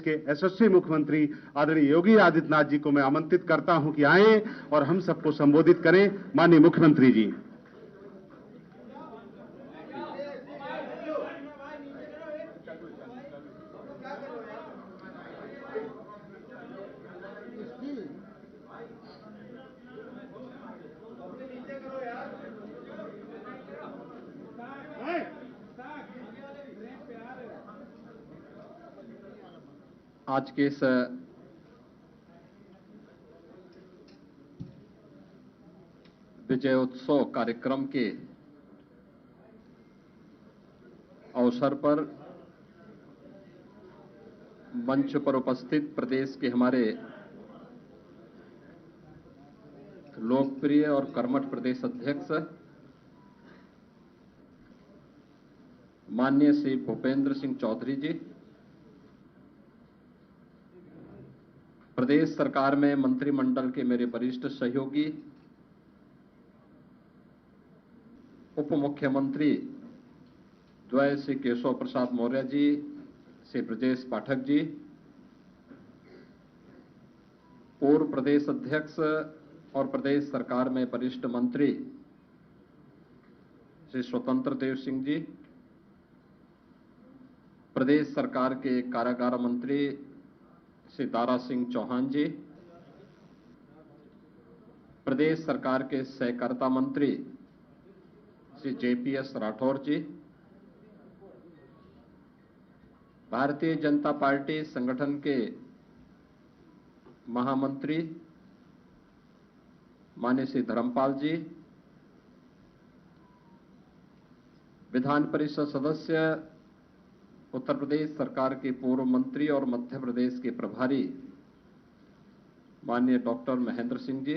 के यशस्वी मुख्यमंत्री आदरणीय योगी आदित्यनाथ जी को मैं आमंत्रित करता हूं कि आए और हम सबको संबोधित करें। माननीय मुख्यमंत्री जी। आज के इस विजयोत्सव कार्यक्रम के अवसर पर मंच पर उपस्थित प्रदेश के हमारे लोकप्रिय और कर्मठ प्रदेश अध्यक्ष माननीय श्री भूपेंद्र सिंह चौधरी जी, प्रदेश सरकार में मंत्रिमंडल के मेरे वरिष्ठ सहयोगी, उप मुख्यमंत्री द्वय श्री केशव प्रसाद मौर्य जी, श्री ब्रजेश पाठक जी, पूर्व प्रदेश अध्यक्ष और प्रदेश सरकार में वरिष्ठ मंत्री श्री स्वतंत्र देव सिंह जी, प्रदेश सरकार के कारागार मंत्री श्री दारा सिंह चौहान जी, प्रदेश सरकार के सहकारिता मंत्री श्री जेपीएस राठौर जी, भारतीय जनता पार्टी संगठन के महामंत्री माननीय श्री धर्मपाल जी, विधान परिषद सदस्य उत्तर प्रदेश सरकार के पूर्व मंत्री और मध्य प्रदेश के प्रभारी माननीय डॉक्टर महेंद्र सिंह जी,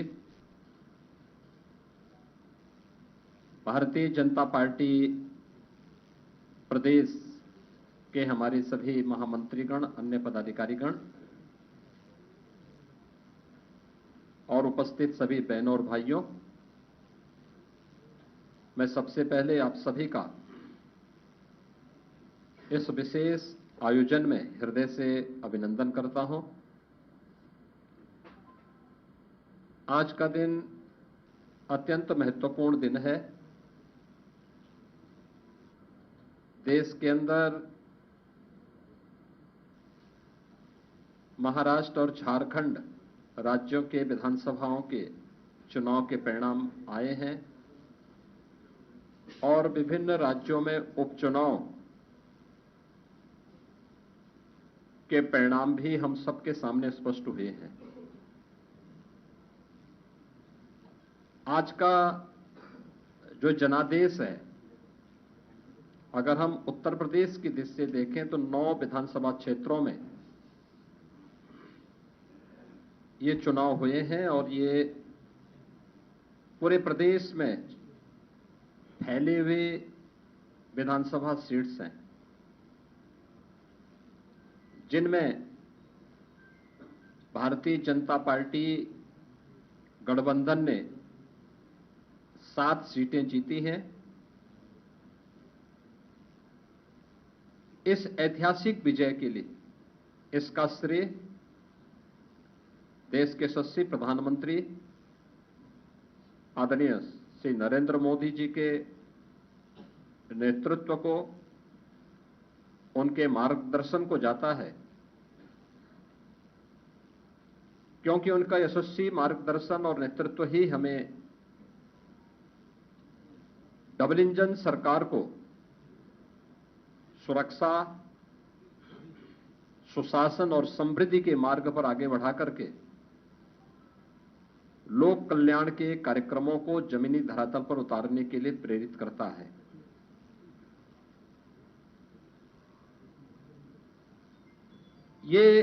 भारतीय जनता पार्टी प्रदेश के हमारे सभी महामंत्रीगण, अन्य पदाधिकारीगण और उपस्थित सभी बहनों और भाइयों, मैं सबसे पहले आप सभी का इस विशेष आयोजन में हृदय से अभिनंदन करता हूं। आज का दिन अत्यंत महत्वपूर्ण दिन है। देश के अंदर महाराष्ट्र और झारखंड राज्यों के विधानसभाओं के चुनाव के परिणाम आए हैं और विभिन्न राज्यों में उपचुनाव के परिणाम भी हम सबके सामने स्पष्ट हुए हैं। आज का जो जनादेश है, अगर हम उत्तर प्रदेश की दृष्टि से देखें तो 9 विधानसभा क्षेत्रों में ये चुनाव हुए हैं और ये पूरे प्रदेश में फैले हुए विधानसभा सीट्स हैं, जिनमें भारतीय जनता पार्टी गठबंधन ने 7 सीटें जीती हैं। इस ऐतिहासिक विजय के लिए इसका श्रेय देश के यशस्वी प्रधानमंत्री आदरणीय श्री नरेंद्र मोदी जी के नेतृत्व को, उनके मार्गदर्शन को जाता है, क्योंकि उनका यशस्वी मार्गदर्शन और नेतृत्व ही हमें डबल इंजन सरकार को सुरक्षा, सुशासन और समृद्धि के मार्ग पर आगे बढ़ा करके लोक कल्याण के कार्यक्रमों को जमीनी धरातल पर उतारने के लिए प्रेरित करता है। ये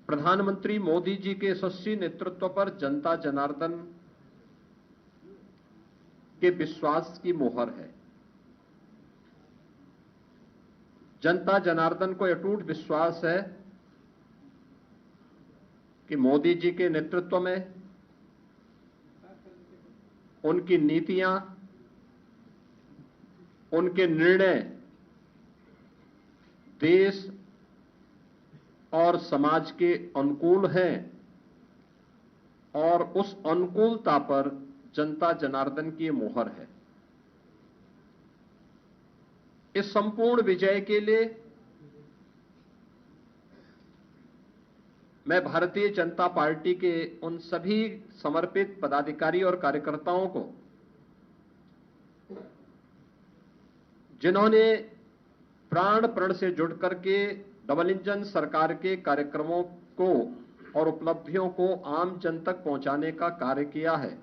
प्रधानमंत्री मोदी जी के यशस्वी नेतृत्व पर जनता जनार्दन के विश्वास की मोहर है। जनता जनार्दन को अटूट विश्वास है कि मोदी जी के नेतृत्व में उनकी नीतियां, उनके निर्णय देश और समाज के अनुकूल हैं और उस अनुकूलता पर जनता जनार्दन की मोहर है। इस संपूर्ण विजय के लिए मैं भारतीय जनता पार्टी के उन सभी समर्पित पदाधिकारी और कार्यकर्ताओं को, जिन्होंने प्राण प्रण से जुड़ करके डबल इंजन सरकार के कार्यक्रमों को और उपलब्धियों को आम जन तक पहुंचाने का कार्य किया है,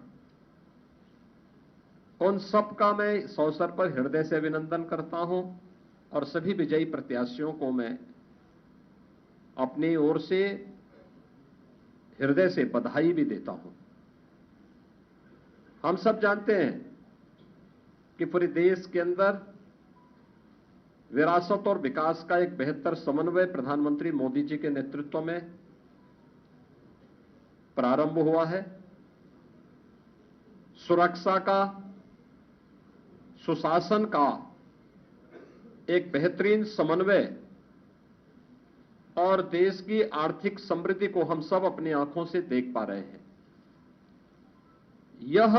उन सबका मैं इस अवसर पर हृदय से अभिनंदन करता हूं और सभी विजयी प्रत्याशियों को मैं अपनी ओर से हृदय से बधाई भी देता हूं। हम सब जानते हैं कि पूरे देश के अंदर विरासत और विकास का एक बेहतर समन्वय प्रधानमंत्री मोदी जी के नेतृत्व में प्रारंभ हुआ है। सुरक्षा का, सुशासन का एक बेहतरीन समन्वय और देश की आर्थिक समृद्धि को हम सब अपनी आंखों से देख पा रहे हैं। यह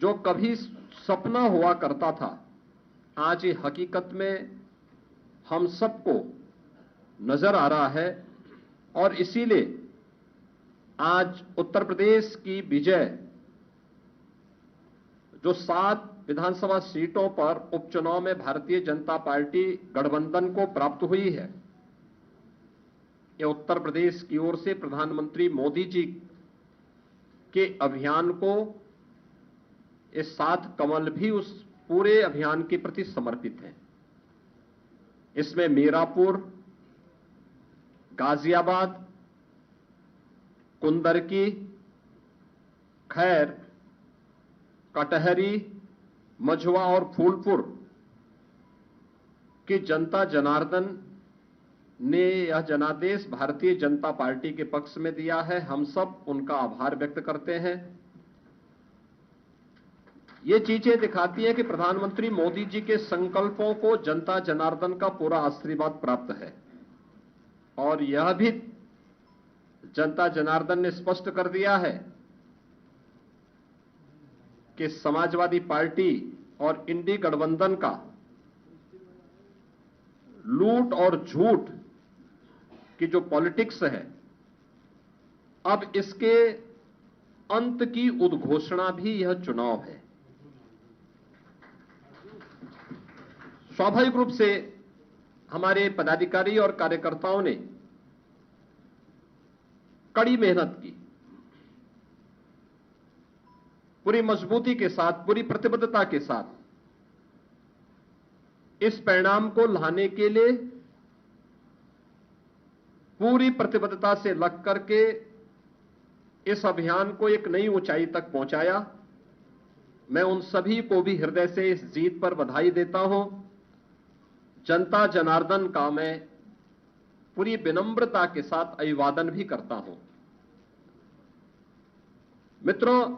जो कभी सपना हुआ करता था, आज ये हकीकत में हम सबको नजर आ रहा है और इसीलिए आज उत्तर प्रदेश की विजय जो 7 विधानसभा सीटों पर उपचुनाव में भारतीय जनता पार्टी गठबंधन को प्राप्त हुई है, ये उत्तर प्रदेश की ओर से प्रधानमंत्री मोदी जी के अभियान को, ये 7 कमल भी उस पूरे अभियान के प्रति समर्पित हैं। इसमें मीरापुर, गाजियाबाद, कुंदरकी, खैर, कटहरी, मझवा और फूलपुर की जनता जनार्दन ने यह जनादेश भारतीय जनता पार्टी के पक्ष में दिया है। हम सब उनका आभार व्यक्त करते हैं। ये चीजें दिखाती हैं कि प्रधानमंत्री मोदी जी के संकल्पों को जनता जनार्दन का पूरा आशीर्वाद प्राप्त है और यह भी जनता जनार्दन ने स्पष्ट कर दिया है कि समाजवादी पार्टी और इंडी गठबंधन का लूट और झूठ की जो पॉलिटिक्स है, अब इसके अंत की उद्घोषणा भी यह चुनाव है। स्वाभाविक रूप से हमारे पदाधिकारी और कार्यकर्ताओं ने कड़ी मेहनत की, पूरी मजबूती के साथ, पूरी प्रतिबद्धता के साथ इस परिणाम को लाने के लिए पूरी प्रतिबद्धता से लग करके इस अभियान को एक नई ऊंचाई तक पहुंचाया। मैं उन सभी को भी हृदय से इस जीत पर बधाई देता हूं। जनता जनार्दन का मैं पूरी विनम्रता के साथ अभिवादन भी करता हूं। मित्रों,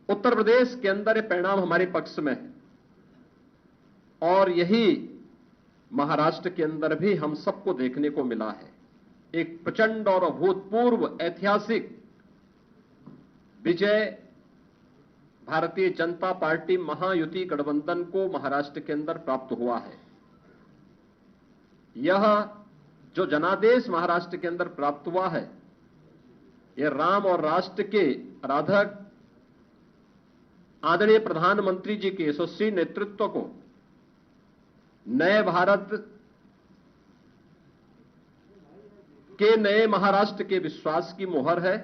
उत्तर प्रदेश के अंदर ये परिणाम हमारे पक्ष में है और यही महाराष्ट्र के अंदर भी हम सबको देखने को मिला है। एक प्रचंड और अभूतपूर्व ऐतिहासिक विजय भारतीय जनता पार्टी महायुति गठबंधन को महाराष्ट्र के अंदर प्राप्त हुआ है। यह जो जनादेश महाराष्ट्र के अंदर प्राप्त हुआ है, यह राम और राष्ट्र के आराधक आदरणीय प्रधानमंत्री जी के यशस्वी नेतृत्व को नए भारत के नए महाराष्ट्र के विश्वास की मोहर है।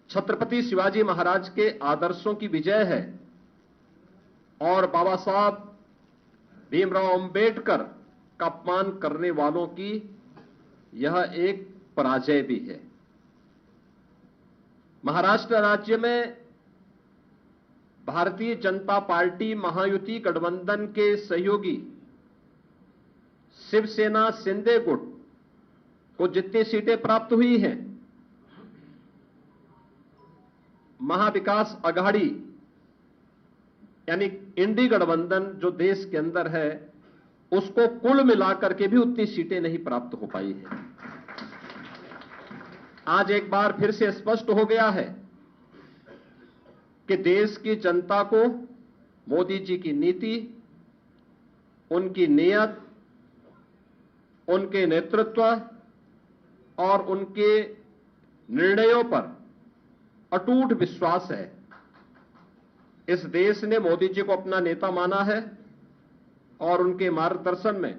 छत्रपति शिवाजी महाराज के आदर्शों की विजय है और बाबा साहब भीमराव अंबेडकर का अपमान करने वालों की यह एक पराजय भी है। महाराष्ट्र राज्य में भारतीय जनता पार्टी महायुति गठबंधन के सहयोगी शिवसेना शिंदे गुट को जितनी सीटें प्राप्त हुई हैं, महाविकास अघाड़ी यानी इंडी गठबंधन जो देश के अंदर है, उसको कुल मिलाकर के भी उतनी सीटें नहीं प्राप्त हो पाई है। आज एक बार फिर से स्पष्ट हो गया है कि देश की जनता को मोदी जी की नीति, उनकी नीयत, उनके नेतृत्व और उनके निर्णयों पर अटूट विश्वास है। इस देश ने मोदी जी को अपना नेता माना है और उनके मार्गदर्शन में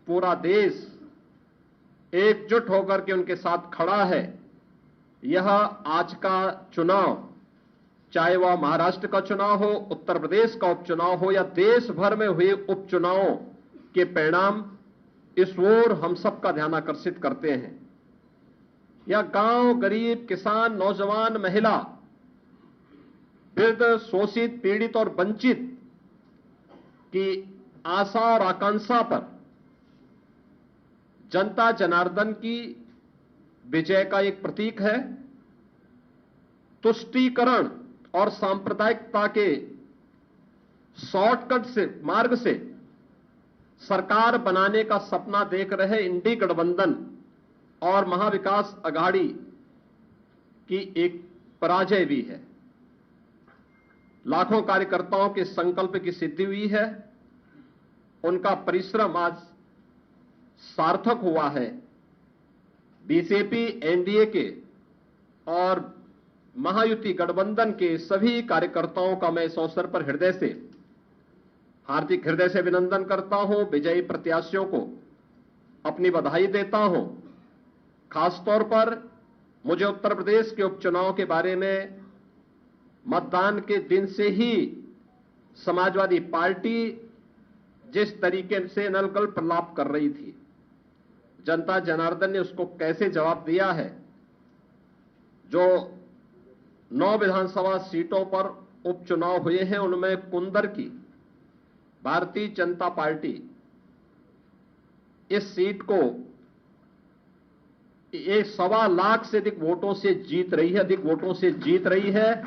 पूरा देश एकजुट होकर के उनके साथ खड़ा है। यह आज का चुनाव, चाहे वह महाराष्ट्र का चुनाव हो, उत्तर प्रदेश का उपचुनाव हो या देश भर में हुए उपचुनावों के परिणाम इस ओर हम सबका ध्यान आकर्षित करते हैं। यह गांव, गरीब, किसान, नौजवान, महिला, वृद्ध, शोषित, पीड़ित और वंचित की आशा और आकांक्षा पर जनता जनार्दन की विजय का एक प्रतीक है। तुष्टीकरण और सांप्रदायिकता के शॉर्टकट से मार्ग से सरकार बनाने का सपना देख रहे इंडी गठबंधन और महाविकास अघाड़ी की एक पराजय भी है। लाखों कार्यकर्ताओं के संकल्प की सिद्धि हुई है। उनका परिश्रम आज सार्थक हुआ है। बीजेपी, एनडीए के और महायुति गठबंधन के सभी कार्यकर्ताओं का मैं इस अवसर पर हार्दिक हृदय से अभिनंदन करता हूं। विजयी प्रत्याशियों को अपनी बधाई देता हूं। खासतौर पर मुझे उत्तर प्रदेश के उपचुनाव के बारे में मतदान के दिन से ही समाजवादी पार्टी जिस तरीके से नलगल प्रलाप कर रही थी, जनता जनार्दन ने उसको कैसे जवाब दिया है। जो 9 विधानसभा सीटों पर उपचुनाव हुए हैं, उनमें कुंदर की भारतीय जनता पार्टी इस सीट को 1.25 लाख से अधिक वोटों से जीत रही है।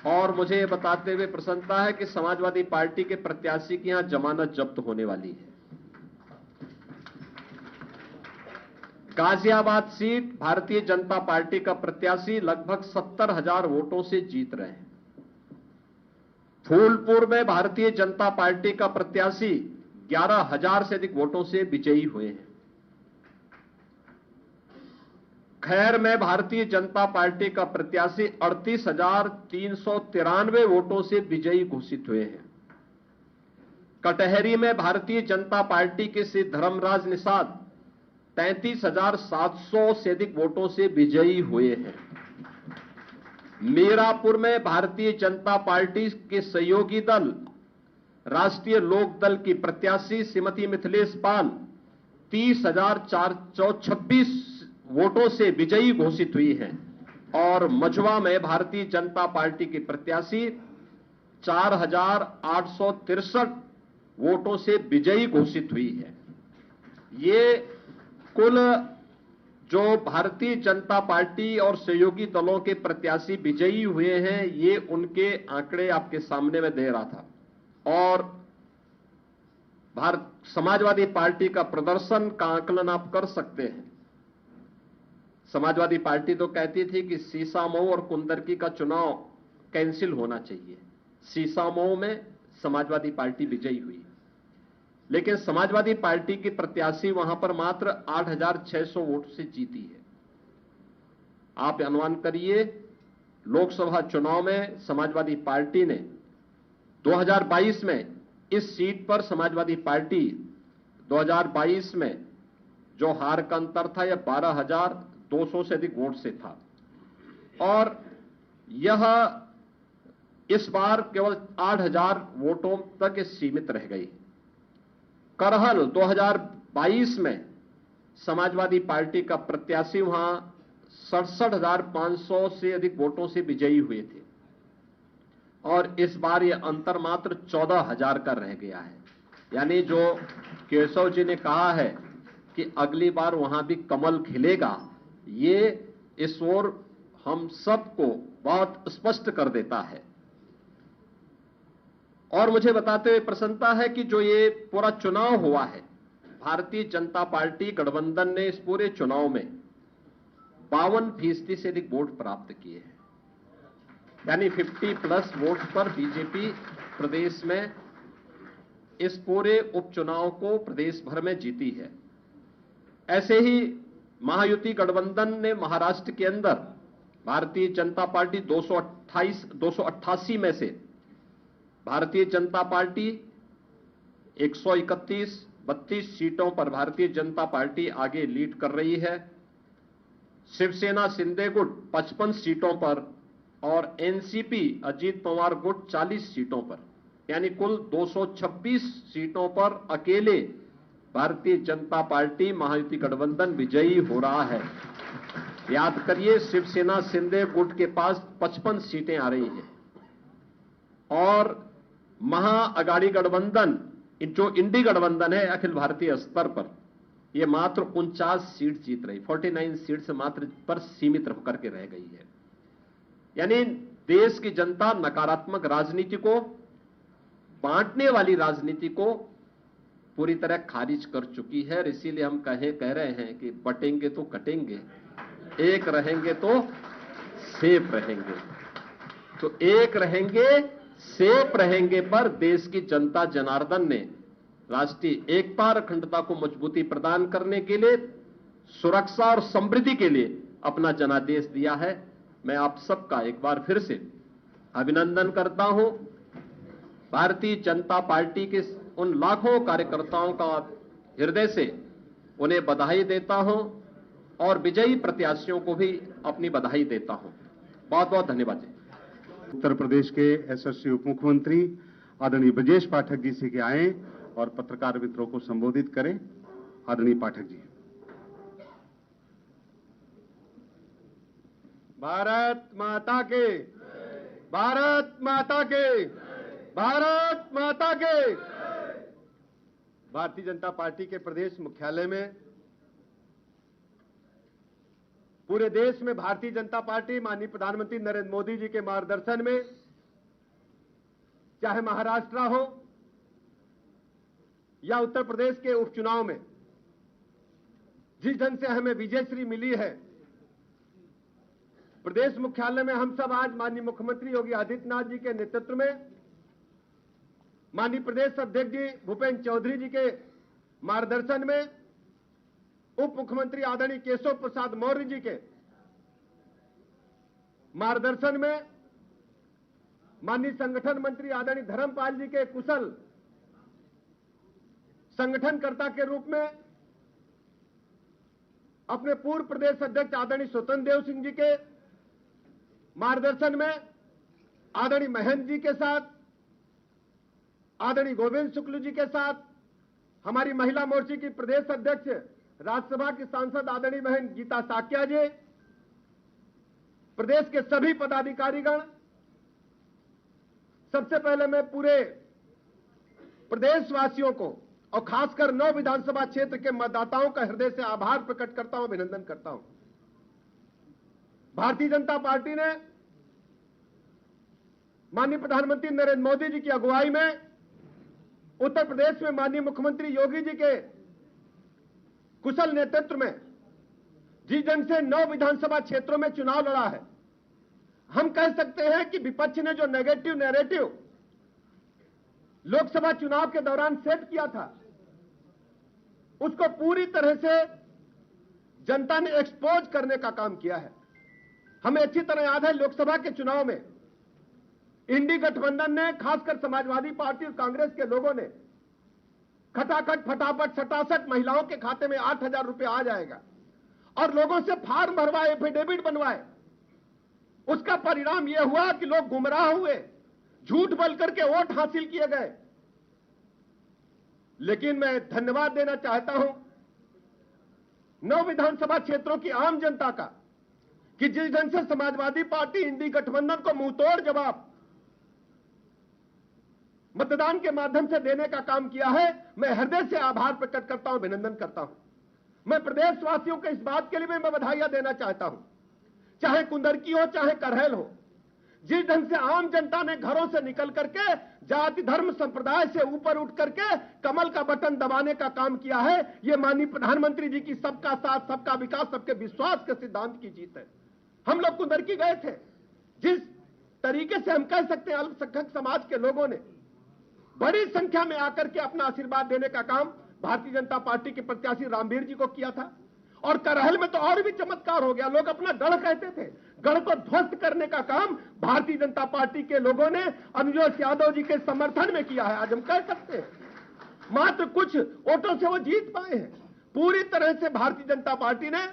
और मुझे बताते हुए प्रसन्नता है कि समाजवादी पार्टी के प्रत्याशी की यहां जमानत जब्त होने वाली है। गाजियाबाद सीट भारतीय जनता पार्टी का प्रत्याशी लगभग 70,000 वोटों से जीत रहे हैं। फूलपुर में भारतीय जनता पार्टी का प्रत्याशी 11,000 से अधिक वोटों से विजयी हुए हैं। खैर में भारतीय जनता पार्टी का प्रत्याशी 38,393 वोटों से विजयी घोषित हुए हैं। कटहरी में भारतीय जनता पार्टी के श्री धर्मराज निषाद 33,700 से अधिक वोटों से विजयी हुए हैं। मीरापुर में भारतीय जनता पार्टी के सहयोगी दल राष्ट्रीय लोक दल की प्रत्याशी श्रीमती मिथिलेश पाल 30,426 वोटों से विजयी घोषित हुई हैं। और मझवा में भारतीय जनता पार्टी की प्रत्याशी 4,863 वोटों से विजयी घोषित हुई है। ये कुल जो भारतीय जनता पार्टी और सहयोगी दलों के प्रत्याशी विजयी हुए हैं, ये उनके आंकड़े आपके सामने में दे रहा था। और समाजवादी पार्टी का प्रदर्शन का आकलन आप कर सकते हैं। समाजवादी पार्टी तो कहती थी कि सीसामऊ और कुंदरकी का चुनाव कैंसिल होना चाहिए। सीसामऊ में समाजवादी पार्टी विजयी हुई, लेकिन समाजवादी पार्टी की प्रत्याशी वहां पर मात्र 8,600 वोट से जीती है। आप अनुमान करिए, लोकसभा चुनाव में समाजवादी पार्टी ने 2022 में इस सीट पर समाजवादी पार्टी 2022 में जो हार का अंतर था, यह 12,200 से अधिक वोट से था। और यह इस बार केवल 8,000 वोटों तक सीमित रह गई। करहल 2022 में समाजवादी पार्टी का प्रत्याशी वहां 67,500 से अधिक वोटों से विजयी हुए थे। और इस बार यह अंतर मात्र 14,000 का रह गया है। यानी जो केशव जी ने कहा है कि अगली बार वहां भी कमल खिलेगा, ये इस ओर हम सबको बहुत स्पष्ट कर देता है। और मुझे बताते हुए प्रसन्नता है कि जो ये पूरा चुनाव हुआ है, भारतीय जनता पार्टी गठबंधन ने इस पूरे चुनाव में 52% से अधिक वोट प्राप्त किए हैं, यानी 50+ वोट पर बीजेपी प्रदेश में इस पूरे उपचुनाव को प्रदेश भर में जीती है। ऐसे ही महायुति गठबंधन ने महाराष्ट्र के अंदर भारतीय जनता पार्टी 288 में से भारतीय जनता पार्टी 131-32 सीटों पर भारतीय जनता पार्टी आगे लीड कर रही है। शिवसेना शिंदे गुट 55 सीटों पर और एनसीपी अजीत पवार गुट 40 सीटों पर, यानी कुल 226 सीटों पर अकेले भारतीय जनता पार्टी महायुति गठबंधन विजयी हो रहा है। याद करिए, शिवसेना शिंदे गुट के पास 55 सीटें आ रही हैं और महाअगाड़ी गठबंधन, जो इंडी गठबंधन है अखिल भारतीय स्तर पर, यह मात्र 49 सीट जीत रही, 49 सीट से मात्र पर सीमित होकर के रह गई है। यानी देश की जनता नकारात्मक राजनीति को, बांटने वाली राजनीति को पूरी तरह खारिज कर चुकी है। और इसीलिए हम कह रहे हैं कि बटेंगे तो कटेंगे, एक रहेंगे तो सेफ रहेंगे। तो एक रहेंगे, सेफ रहेंगे पर देश की जनता जनार्दन ने राष्ट्रीय एकता और अखंडता को मजबूती प्रदान करने के लिए, सुरक्षा और समृद्धि के लिए अपना जनादेश दिया है। मैं आप सबका एक बार फिर से अभिनंदन करता हूं। भारतीय जनता पार्टी के उन लाखों कार्यकर्ताओं का हृदय से उन्हें बधाई देता हूं और विजयी प्रत्याशियों को भी अपनी बधाई देता हूं। बहुत बहुत धन्यवाद जी। उत्तर प्रदेश के यशस्वी उप मुख्यमंत्री आदरणीय ब्रजेश पाठक जी से कि आए और पत्रकार मित्रों को संबोधित करें। आदरणीय पाठक जी। भारत माता के, भारत माता के, भारत माता के। भारतीय जनता पार्टी के प्रदेश मुख्यालय में, पूरे देश में भारतीय जनता पार्टी माननीय प्रधानमंत्री नरेंद्र मोदी जी के मार्गदर्शन में, चाहे महाराष्ट्र हो या उत्तर प्रदेश के उपचुनाव में, जिस ढंग से हमें विजयश्री मिली है, प्रदेश मुख्यालय में हम सब आज माननीय मुख्यमंत्री योगी आदित्यनाथ जी के नेतृत्व में, माननीय प्रदेश अध्यक्ष जी भूपेंद्र चौधरी जी के मार्गदर्शन में, उप मुख्यमंत्री आदरणीय केशव प्रसाद मौर्य जी के मार्गदर्शन में, माननीय संगठन मंत्री आदरणीय धर्मपाल जी के कुशल संगठनकर्ता के रूप में, अपने पूर्व प्रदेश अध्यक्ष आदरणीय स्वतंत्र देव सिंह जी के मार्गदर्शन में, आदरणीय महेंद्र जी के साथ, आदरणीय गोविंद शुक्ल जी के साथ, हमारी महिला मोर्चा की प्रदेश अध्यक्ष राज्यसभा की सांसद आदरणीय बहन गीता साक्या जी, प्रदेश के सभी पदाधिकारीगण, सबसे पहले मैं पूरे प्रदेशवासियों को और खासकर 9 विधानसभा क्षेत्र के मतदाताओं का हृदय से आभार प्रकट करता हूं, अभिनंदन करता हूं। भारतीय जनता पार्टी ने माननीय प्रधानमंत्री नरेंद्र मोदी जी की अगुवाई में उत्तर प्रदेश में माननीय मुख्यमंत्री योगी जी के कुशल नेतृत्व में जिस ढंग से 9 विधानसभा क्षेत्रों में चुनाव लड़ा है, हम कह सकते हैं कि विपक्ष ने जो नेगेटिव नैरेटिव लोकसभा चुनाव के दौरान सेट किया था, उसको पूरी तरह से जनता ने एक्सपोज करने का काम किया है। हमें अच्छी तरह याद है, लोकसभा के चुनाव में इंडी गठबंधन ने, खासकर समाजवादी पार्टी और कांग्रेस के लोगों ने खटाखट फटाफट सटासट महिलाओं के खाते में 8,000 रुपए आ जाएगा और लोगों से फार्म भरवाए, एफिडेविट बनवाए। उसका परिणाम यह हुआ कि लोग गुमराह हुए, झूठ बोल करके वोट हासिल किए गए। लेकिन मैं धन्यवाद देना चाहता हूं 9 विधानसभा क्षेत्रों की आम जनता का कि जिस ढंग से समाजवादी पार्टी इंडी गठबंधन को मुंहतोड़ जवाब मतदान के माध्यम से देने का काम किया है। मैं हृदय से आभार प्रकट करता हूं, अभिनंदन करता हूं। मैं प्रदेशवासियों को इस बात के लिए मैं बधाइयां देना चाहता हूं, चाहे कुंदरकी हो चाहे करहल हो, जिस ढंग से आम जनता ने घरों से निकल करके जाति धर्म संप्रदाय से ऊपर उठ करके कमल का बटन दबाने का काम किया है, ये माननीय प्रधानमंत्री जी की सबका साथ सबका विकास सबके विश्वास के सिद्धांत की जीत है। हम लोग कुंदरकी गए थे, जिस तरीके से हम कह सकते हैं अल्पसंख्यक समाज के लोगों ने बड़ी संख्या में आकर के अपना आशीर्वाद देने का काम भारतीय जनता पार्टी के प्रत्याशी रामवीर जी को किया था। और करहल में तो और भी चमत्कार हो गया, लोग अपना गढ़ कहते थे, गढ़ को ध्वस्त करने का काम भारतीय जनता पार्टी के लोगों ने अनुजोत यादव जी के समर्थन में किया है। आज हम कह सकते हैं मात्र कुछ वोटों से वो जीत पाए हैं। पूरी तरह से भारतीय जनता पार्टी ने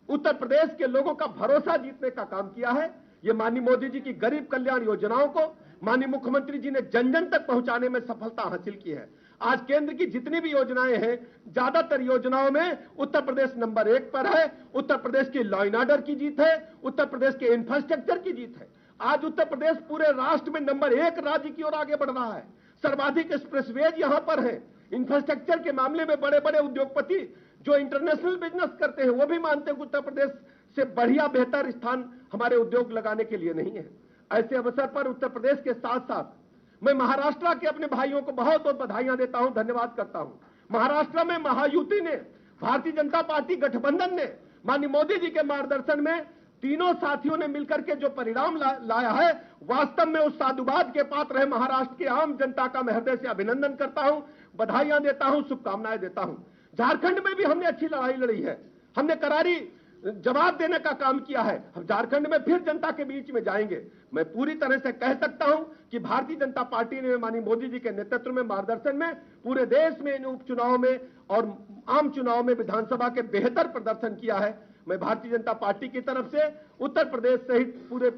उत्तर प्रदेश के लोगों का भरोसा जीतने का काम किया है। ये माननीय मोदी जी की गरीब कल्याण योजनाओं को माननीय मुख्यमंत्री जी ने जन जन तक पहुंचाने में सफलता हासिल की है। आज केंद्र की जितनी भी योजनाएं हैं, ज्यादातर योजनाओं में उत्तर प्रदेश नंबर 1 पर है। उत्तर प्रदेश की लॉ एंड ऑर्डर की जीत है, उत्तर प्रदेश के इंफ्रास्ट्रक्चर की जीत है। आज उत्तर प्रदेश पूरे राष्ट्र में नंबर 1 राज्य की ओर आगे बढ़ रहा है। सर्वाधिक एक्सप्रेसवेज यहां पर है। इंफ्रास्ट्रक्चर के मामले में बड़े बड़े उद्योगपति जो इंटरनेशनल बिजनेस करते हैं वो भी मानते हैं कि उत्तर प्रदेश से बढ़िया बेहतर स्थान हमारे उद्योग लगाने के लिए नहीं है। ऐसे अवसर पर उत्तर प्रदेश के साथ साथ मैं महाराष्ट्र के अपने भाइयों को बहुत बहुत बधाइयां देता हूं, धन्यवाद करता हूं। महाराष्ट्र में महायुति ने, भारतीय जनता पार्टी गठबंधन ने माननीय मोदी जी के मार्गदर्शन में तीनों साथियों ने मिलकर के जो परिणाम लाया है, वास्तव में उस साधुवाद के पात्र है महाराष्ट्र की आम जनता का मैं हृदय से अभिनंदन करता हूं, बधाइयां देता हूं, शुभकामनाएं देता हूं। झारखंड में भी हमने अच्छी लड़ाई लड़ी है, हमने करारी जवाब देने का काम किया है। हम झारखंड में फिर जनता के बीच में जाएंगे। मैं पूरी तरह से कह सकता हूं कि भारतीय जनता पार्टी ने माननीय मोदी जी के नेतृत्व में, मार्गदर्शन में पूरे देश में इन उपचुनाव में और आम चुनाव में विधानसभा के बेहतर प्रदर्शन किया है। मैं भारतीय जनता पार्टी की तरफ से उत्तर प्रदेश सहित पूरे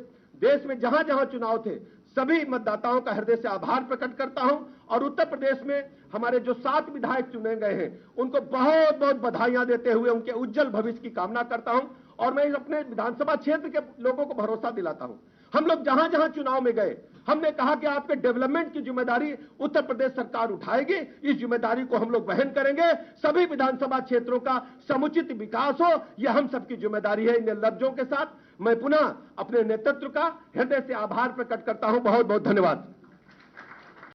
देश में जहां जहां चुनाव थे सभी मतदाताओं का हृदय से आभार प्रकट करता हूं और उत्तर प्रदेश में हमारे जो 7 विधायक चुने गए हैं उनको बहुत बहुत बधाइयां देते हुए उनके उज्जवल भविष्य की कामना करता हूं। और मैं अपने विधानसभा क्षेत्र के लोगों को भरोसा दिलाता हूं। हम लोग जहां जहां चुनाव में गए हमने कहा कि आपके डेवलपमेंट की जिम्मेदारी उत्तर प्रदेश सरकार उठाएगी, इस जिम्मेदारी को हम लोग वहन करेंगे। सभी विधानसभा क्षेत्रों का समुचित विकास हो, यह हम सबकी जिम्मेदारी है। इन लफ्जों के साथ मैं पुनः अपने नेतृत्व का हृदय से आभार प्रकट करता हूं। बहुत बहुत धन्यवाद।